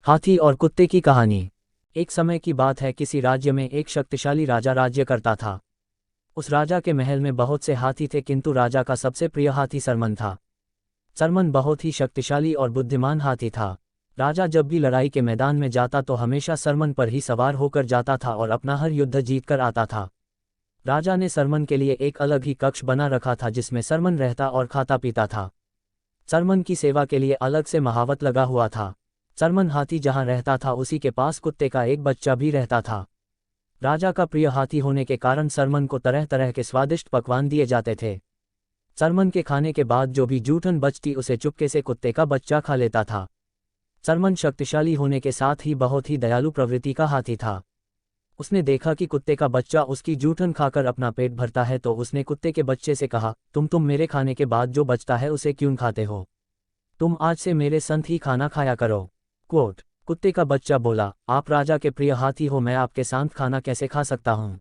हाथी और कुत्ते की कहानी। एक समय की बात है, किसी राज्य में एक शक्तिशाली राजा राज्य करता था। उस राजा के महल में बहुत से हाथी थे, किंतु राजा का सबसे प्रिय हाथी सरमन था। सरमन बहुत ही शक्तिशाली और बुद्धिमान हाथी था। राजा जब भी लड़ाई के मैदान में जाता तो हमेशा सरमन पर ही सवार होकर जाता था और अपना हर युद्ध जीत कर आता था। राजा ने सरमन के लिए एक अलग ही कक्ष बना रखा था जिसमें सरमन रहता और खाता पीता था। सरमन की सेवा के लिए अलग से महावत लगा हुआ था। सरमन हाथी जहां रहता था उसी के पास कुत्ते का एक बच्चा भी रहता था। राजा का प्रिय हाथी होने के कारण सरमन को तरह तरह के स्वादिष्ट पकवान दिए जाते थे। सरमन के खाने के बाद जो भी जूठन बचती उसे चुपके से कुत्ते का बच्चा खा लेता था। सरमन शक्तिशाली होने के साथ ही बहुत ही दयालु प्रवृत्ति का हाथी था। उसने देखा कि कुत्ते का बच्चा उसकी जूठन खाकर अपना पेट भरता है, तो उसने कुत्ते के बच्चे से कहा, तुम मेरे खाने के बाद जो बचता है उसे क्यों खाते हो? तुम आज से मेरे संग ही खाना खाया करो। क्वोट। कुत्ते का बच्चा बोला, आप राजा के प्रिय हाथी हो, मैं आपके साथ खाना कैसे खा सकता हूँ?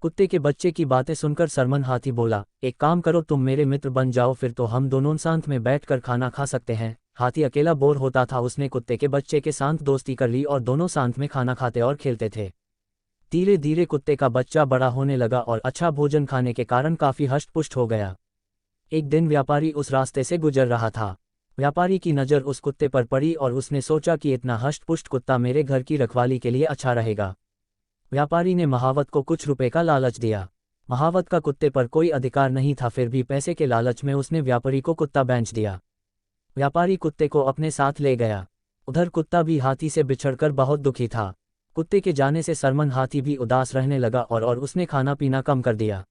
कुत्ते के बच्चे की बातें सुनकर सरमन हाथी बोला, एक काम करो, तुम मेरे मित्र बन जाओ, फिर तो हम दोनों साथ में बैठकर खाना खा सकते हैं। हाथी अकेला बोर होता था, उसने कुत्ते के बच्चे के साथ दोस्ती कर ली और दोनों साथ में खाना खाते और खेलते थे। धीरे धीरे कुत्ते का बच्चा बड़ा होने लगा और अच्छा भोजन खाने के कारण काफी हष्टपुष्ट हो गया। एक दिन व्यापारी उस रास्ते से गुजर रहा था। व्यापारी की नज़र उस कुत्ते पर पड़ी और उसने सोचा कि इतना हष्टपुष्ट कुत्ता मेरे घर की रखवाली के लिए अच्छा रहेगा। व्यापारी ने महावत को कुछ रुपए का लालच दिया। महावत का कुत्ते पर कोई अधिकार नहीं था, फिर भी पैसे के लालच में उसने व्यापारी को कुत्ता बेच दिया। व्यापारी कुत्ते को अपने साथ ले गया। उधर कुत्ता भी हाथी से बिछड़कर बहुत दुखी था। कुत्ते के जाने से सरमन हाथी भी उदास रहने लगा और उसने खाना पीना कम कर दिया।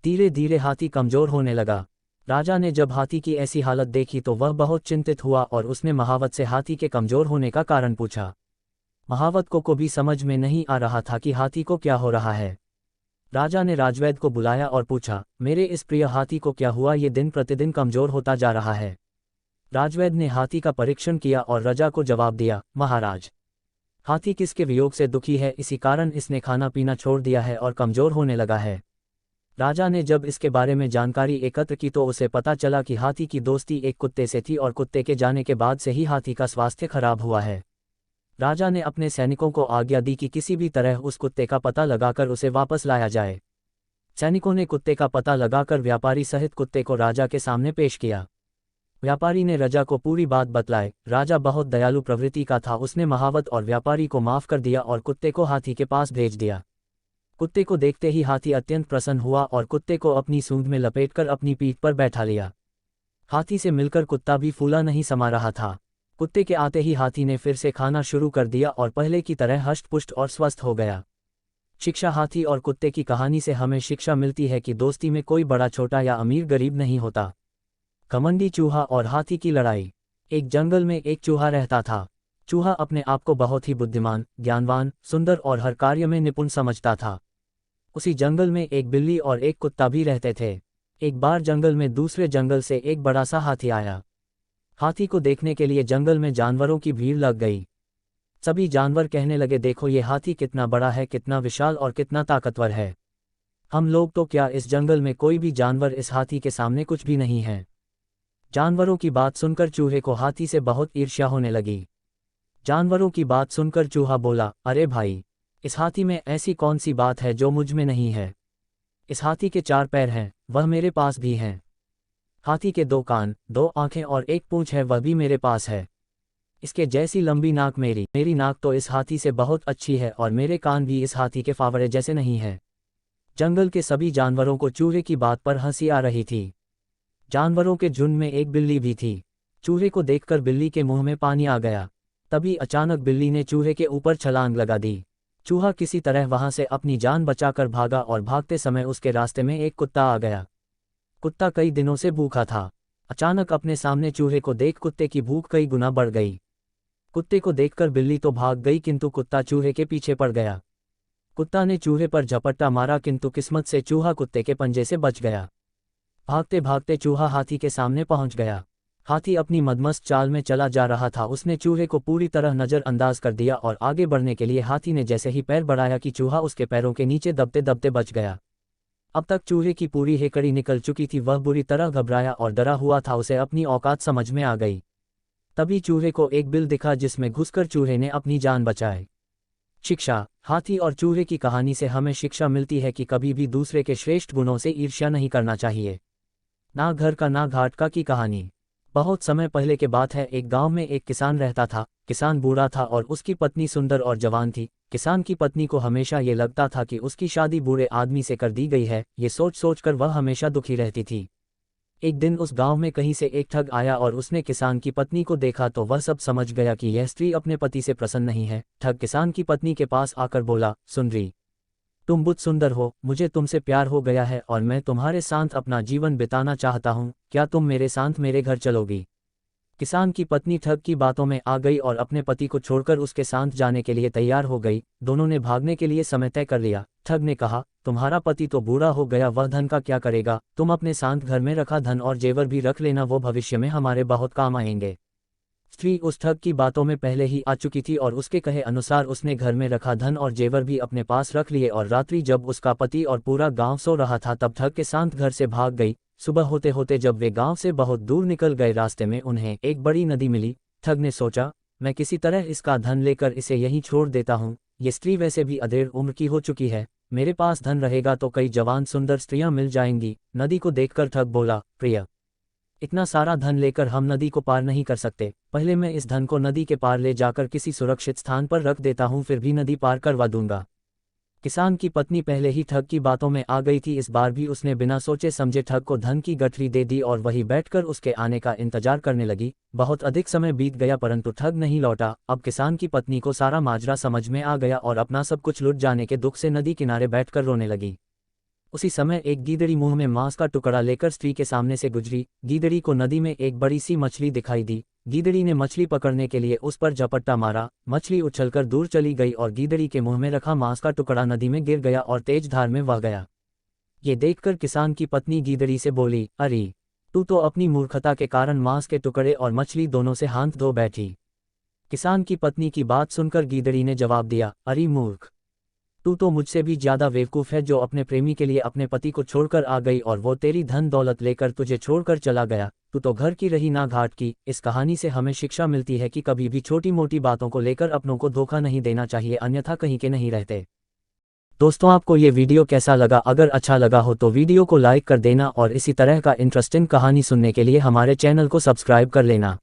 धीरे धीरे हाथी कमजोर होने लगा। राजा ने जब हाथी की ऐसी हालत देखी तो वह बहुत चिंतित हुआ और उसने महावत से हाथी के कमजोर होने का कारण पूछा। महावत को भी समझ में नहीं आ रहा था कि हाथी को क्या हो रहा है। राजा ने राजवैद्य को बुलाया और पूछा, मेरे इस प्रिय हाथी को क्या हुआ, ये दिन प्रतिदिन कमजोर होता जा रहा है। राजवैद्य ने हाथी का परीक्षण किया और राजा को जवाब दिया, महाराज, हाथी किसके वियोग से दुखी है, इसी कारण इसने खाना पीना छोड़ दिया है और कमजोर होने लगा है। राजा ने जब इसके बारे में जानकारी एकत्र की तो उसे पता चला कि हाथी की दोस्ती एक कुत्ते से थी और कुत्ते के जाने के बाद से ही हाथी का स्वास्थ्य खराब हुआ है। राजा ने अपने सैनिकों को आज्ञा दी कि किसी भी तरह उस कुत्ते का पता लगाकर उसे वापस लाया जाए। सैनिकों ने कुत्ते का पता लगाकर व्यापारी सहित कुत्ते को राजा के सामने पेश किया। व्यापारी ने राजा को पूरी बात बतलाई। राजा बहुत दयालु प्रवृत्ति का था, उसने महावत और व्यापारी को माफ कर दिया और कुत्ते को हाथी के पास भेज दिया। कुत्ते को देखते ही हाथी अत्यंत प्रसन्न हुआ और कुत्ते को अपनी सूंड में लपेटकर अपनी पीठ पर बैठा लिया। हाथी से मिलकर कुत्ता भी फूला नहीं समा रहा था। कुत्ते के आते ही हाथी ने फिर से खाना शुरू कर दिया और पहले की तरह हष्टपुष्ट और स्वस्थ हो गया। शिक्षा। हाथी और कुत्ते की कहानी से हमें शिक्षा मिलती है कि दोस्ती में कोई बड़ा छोटा या अमीर गरीब नहीं होता। घमंडी चूहा और हाथी की लड़ाई। एक जंगल में एक चूहा रहता था। चूहा अपने आप को बहुत ही बुद्धिमान, ज्ञानवान, सुंदर और हर कार्य में निपुण समझता था। उसी जंगल में एक बिल्ली और एक कुत्ता भी रहते थे। एक बार जंगल में दूसरे जंगल से एक बड़ा सा हाथी आया। हाथी को देखने के लिए जंगल में जानवरों की भीड़ लग गई। सभी जानवर कहने लगे, देखो ये हाथी कितना बड़ा है, कितना विशाल और कितना ताकतवर है। हम लोग तो क्या, इस जंगल में कोई भी जानवर इस हाथी के सामने कुछ भी नहीं है। जानवरों की बात सुनकर चूहे को हाथी से बहुत ईर्ष्या होने लगी। जानवरों की बात सुनकर चूहा बोला, अरे भाई, इस हाथी में ऐसी कौन सी बात है जो मुझ में नहीं है? इस हाथी के 4 पैर हैं, वह मेरे पास भी हैं। हाथी के 2 कान, 2 आंखें और 1 पूंछ है, वह भी मेरे पास है। इसके जैसी लंबी नाक मेरी नाक तो इस हाथी से बहुत अच्छी है और मेरे कान भी इस हाथी के फावड़े जैसे नहीं है। जंगल के सभी जानवरों को चूहे की बात पर हंसी आ रही थी। जानवरों के झुंड में एक बिल्ली भी थी। चूहे को देखकर बिल्ली के मुंह में पानी आ गया। तभी अचानक बिल्ली ने चूहे के ऊपर छलांग लगा दी। चूहा किसी तरह वहां से अपनी जान बचाकर भागा और भागते समय उसके रास्ते में एक कुत्ता आ गया। कुत्ता कई दिनों से भूखा था। अचानक अपने सामने चूहे को देख कुत्ते की भूख कई गुना बढ़ गई। कुत्ते को देखकर बिल्ली तो भाग गई, किंतु कुत्ता चूहे के पीछे पड़ गया। कुत्ता ने चूहे पर झपट्टा मारा, किंतु किस्मत से चूहा कुत्ते के पंजे से बच गया। भागते भागते चूहा हाथी के सामने पहुंच गया। हाथी अपनी मदमस्त चाल में चला जा रहा था। उसने चूहे को पूरी तरह नज़रअंदाज कर दिया और आगे बढ़ने के लिए हाथी ने जैसे ही पैर बढ़ाया कि चूहा उसके पैरों के नीचे दबते दबते बच गया। अब तक चूहे की पूरी हेकड़ी निकल चुकी थी। वह बुरी तरह घबराया और डरा हुआ था। उसे अपनी औकात समझ में आ गई। तभी चूहे को एक बिल दिखा जिसमें घुसकर चूहे ने अपनी जान बचाई। शिक्षा। हाथी और चूहे की कहानी से हमें शिक्षा मिलती है कि कभी भी दूसरे के श्रेष्ठ गुणों से ईर्ष्या नहीं करना चाहिए। ना घर का ना घाट का की कहानी। बहुत समय पहले के बात है, एक गांव में एक किसान रहता था। किसान बूढ़ा था और उसकी पत्नी सुंदर और जवान थी। किसान की पत्नी को हमेशा ये लगता था कि उसकी शादी बूढ़े आदमी से कर दी गई है। ये सोच सोच कर वह हमेशा दुखी रहती थी। एक दिन उस गांव में कहीं से एक ठग आया और उसने किसान की पत्नी को देखा तो वह सब समझ गया कि यह स्त्री अपने पति से प्रसन्न नहीं है। ठग किसान की पत्नी के पास आकर बोला, सुंदरी, तुम बहुत सुंदर हो, मुझे तुमसे प्यार हो गया है और मैं तुम्हारे साथ अपना जीवन बिताना चाहता हूँ। क्या तुम मेरे साथ मेरे घर चलोगी? किसान की पत्नी ठग की बातों में आ गई और अपने पति को छोड़कर उसके साथ जाने के लिए तैयार हो गई। दोनों ने भागने के लिए समय तय कर लिया। ठग ने कहा, तुम्हारा पति तो बूढ़ा हो गया, वह धन का क्या करेगा? तुम अपने साथ घर में रखा धन और जेवर भी रख लेना, वो भविष्य में हमारे बहुत काम आएंगे। स्त्री उस ठग की बातों में पहले ही आ चुकी थी और उसके कहे अनुसार उसने घर में रखा धन और जेवर भी अपने पास रख लिए और रात्रि जब उसका पति और पूरा गांव सो रहा था तब ठग के साथ घर से भाग गई। सुबह होते होते जब वे गांव से बहुत दूर निकल गए, रास्ते में उन्हें एक बड़ी नदी मिली। ठग ने सोचा, मैं किसी तरह इसका धन लेकर इसे यहीं छोड़ देता हूँ। ये स्त्री वैसे भी अधेड़ उम्र की हो चुकी है, मेरे पास धन रहेगा तो कई जवान सुंदर स्त्रियां मिल जाएंगी। नदी को देखकर ठग बोला, प्रिय, इतना सारा धन लेकर हम नदी को पार नहीं कर सकते। पहले मैं इस धन को नदी के पार ले जाकर किसी सुरक्षित स्थान पर रख देता हूँ, फिर भी नदी पार करवा दूंगा। किसान की पत्नी पहले ही ठग की बातों में आ गई थी। इस बार भी उसने बिना सोचे समझे ठग को धन की गठरी दे दी और वहीं बैठकर उसके आने का इंतजार करने लगी। बहुत अधिक समय बीत गया परंतु ठग नहीं लौटा। अब किसान की पत्नी को सारा माजरा समझ में आ गया और अपना सब कुछ लुट जाने के दुख से नदी किनारे बैठकर रोने लगी। उसी समय एक गीदड़ी मुंह में मांस का टुकड़ा लेकर स्त्री के सामने से गुजरी। गीदड़ी को नदी में एक बड़ी सी मछली दिखाई दी। गीदड़ी ने मछली पकड़ने के लिए उस पर झपट्टा मारा। मछली उछलकर दूर चली गई और गीदड़ी के मुंह में रखा मांस का टुकड़ा नदी में गिर गया और तेज धार में बह गया। ये देखकर किसान की पत्नी गीदड़ी से बोली, अरे, तू तो अपनी मूर्खता के कारण मांस के टुकड़े और मछली दोनों से हाथ धो बैठी। किसान की पत्नी की बात सुनकर गीदड़ी ने जवाब दिया, अरे मूर्ख, तू तो मुझसे भी ज्यादा बेवकूफ़ है जो अपने प्रेमी के लिए अपने पति को छोड़कर आ गई और वो तेरी धन दौलत लेकर तुझे छोड़कर चला गया। तू तो घर की रही ना घाट की। इस कहानी से हमें शिक्षा मिलती है कि कभी भी छोटी मोटी बातों को लेकर अपनों को धोखा नहीं देना चाहिए, अन्यथा कहीं के नहीं रहते। दोस्तों, आपको ये वीडियो कैसा लगा? अगर अच्छा लगा हो तो वीडियो को लाइक कर देना और इसी तरह का इंटरेस्टिंग कहानी सुनने के लिए हमारे चैनल को सब्सक्राइब कर लेना।